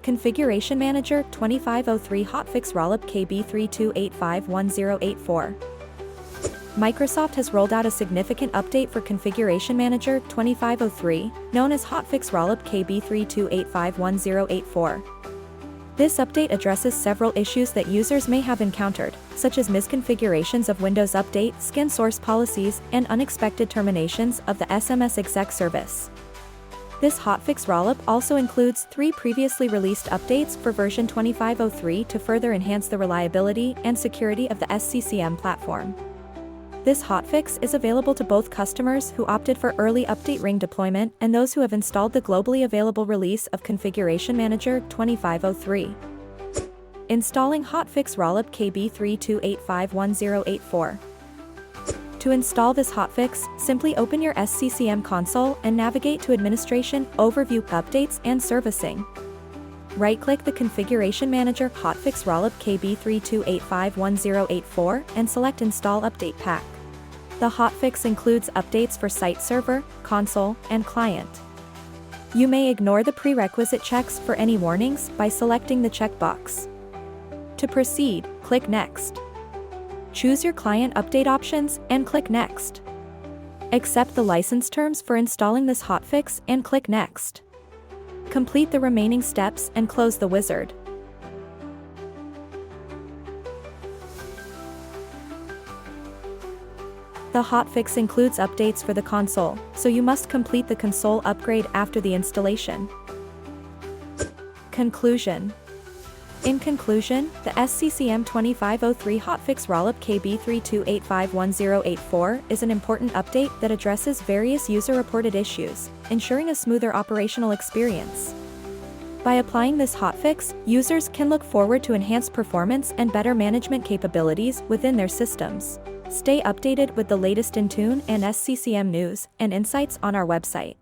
Configuration Manager 2503 Hotfix Rollup KB32851084. Microsoft has rolled out a significant update for Configuration Manager 2503, known as Hotfix Rollup KB32851084. This update addresses several issues that users may have encountered, such as misconfigurations of Windows Update, skin source policies, and unexpected terminations of the SMS Exec service. This Hotfix Rollup also includes 3 previously released updates for version 2503 to further enhance the reliability and security of the SCCM platform. This hotfix is available to both customers who opted for early update ring deployment and those who have installed the globally available release of Configuration Manager 2503. Installing Hotfix Rollup KB32851084. To install this hotfix, simply open your SCCM console and navigate to Administration, Overview, Updates and Servicing. Right-click the Configuration Manager Hotfix Rollup KB32851084 and select Install Update Pack. The hotfix includes updates for site server, console, and client. You may ignore the prerequisite checks for any warnings by selecting the checkbox. To proceed, click Next. Choose your client update options and click Next. Accept the license terms for installing this hotfix and click Next. Complete the remaining steps and close the wizard. The hotfix includes updates for the console, so you must complete the console upgrade after the installation. Conclusion. In conclusion, the SCCM 2503 Hotfix Rollup KB32851084 is an important update that addresses various user-reported issues, ensuring a smoother operational experience. By applying this hotfix, users can look forward to enhanced performance and better management capabilities within their systems. Stay updated with the latest Intune and SCCM news and insights on our website.